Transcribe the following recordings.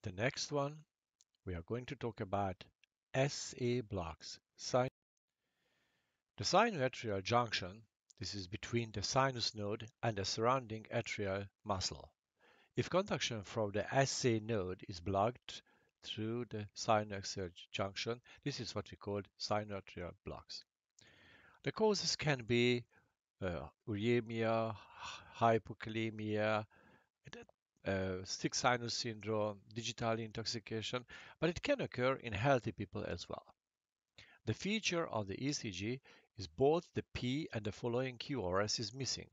The next one, we are going to talk about SA blocks. The sinuatrial junction, this is between the sinus node and the surrounding atrial muscle. If conduction from the SA node is blocked through the sinuaxial junction, this is what we call sinuatrial blocks. The causes can be uremia, hypokalemia, stick sinus syndrome, digital intoxication, but it can occur in healthy people as well. The feature of the ECG is both the P and the following QRS is missing.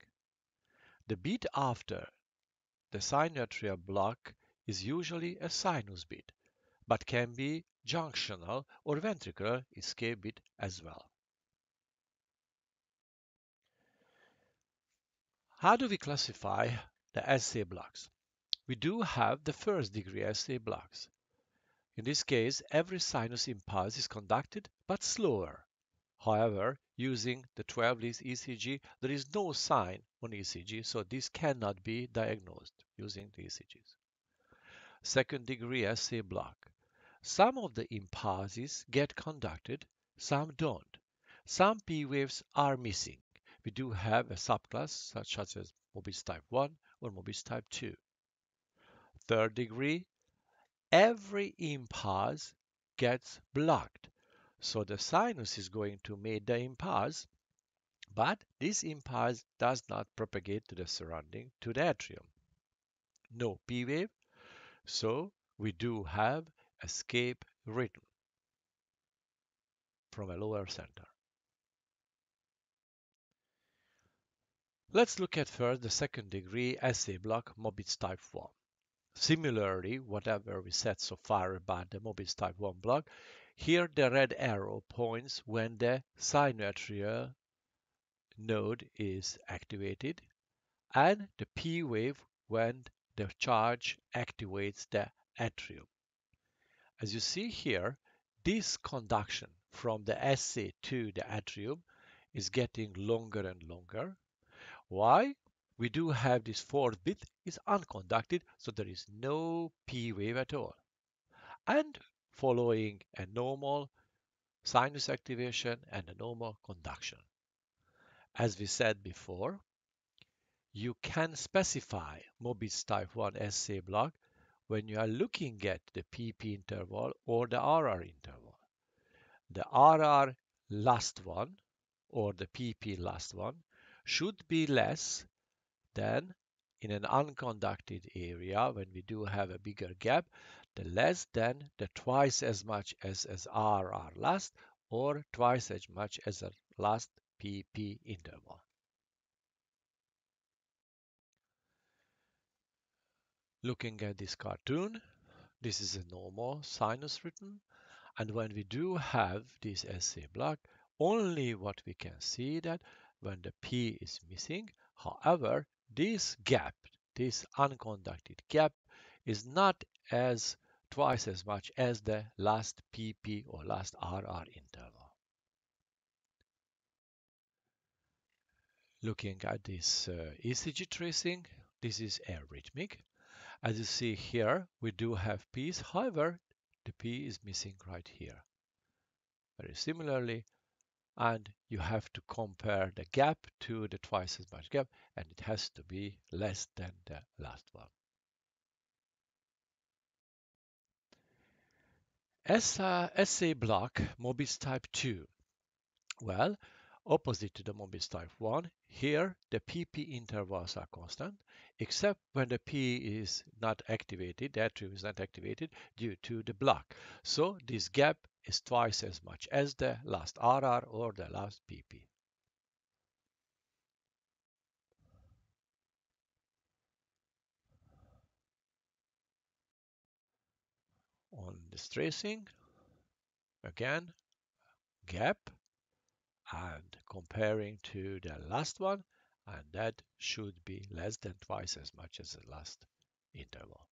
The beat after the sinuatrial block is usually a sinus beat, but can be junctional or ventricular escape beat as well. How do we classify the SA blocks? We do have the first degree SA blocks. In this case, every sinus impulse is conducted but slower. However, using the 12-lead ECG, there is no sign on ECG, so this cannot be diagnosed using the ECGs. Second degree SA block. Some of the impulses get conducted, some don't. Some P waves are missing. We do have a subclass such as Mobitz type 1 or Mobitz type 2. Third degree, every impulse gets blocked. So the sinus is going to make the impulse, but this impulse does not propagate to the surrounding, to the atrium. No P wave, so we do have escape rhythm from a lower center. Let's look at first the second degree SA block Mobitz type 1. Similarly, whatever we said so far about the Mobitz type 1 block, here the red arrow points when the sinuatrial node is activated and the P wave when the charge activates the atrium. As you see here, this conduction from the SA to the atrium is getting longer and longer. Why? We do have this fourth bit is unconducted, so there is no P wave at all. And following a normal sinus activation and a normal conduction. As we said before, you can specify Mobitz type 1 SA block when you are looking at the PP interval or the RR interval. The RR last one or the PP last one should be less than in an unconducted area when we do have a bigger gap, the less than the twice as much as RR last or twice as much as the last PP interval. Looking at this cartoon, this is a normal sinus rhythm, and when we do have this SA block, only what we can see that when the P is missing, however, this gap, this unconducted gap, is not as twice as much as the last PP or last RR interval. Looking at this ECG tracing, this is arrhythmic. As you see here, we do have P's, however, the P is missing right here. Very similarly, and you have to compare the gap to the twice as much gap, and it has to be less than the last one. SA block Mobitz type 2. Well, opposite to the Mobitz type 1, here the PP intervals are constant, except when the P is not activated, the atrium is not activated due to the block. So this gap is twice as much as the last RR or the last PP. On this tracing, again, gap and comparing to the last one, and that should be less than twice as much as the last interval.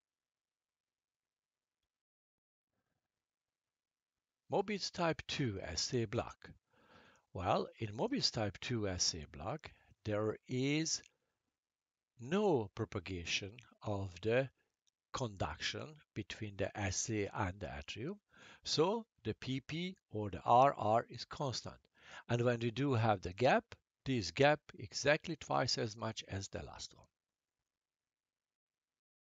Mobitz type 2 SA block. Well, in Mobitz type 2 SA block, there is no propagation of the conduction between the SA and the atrium. So the PP or the RR is constant. And when we do have the gap, this gap exactly twice as much as the last one.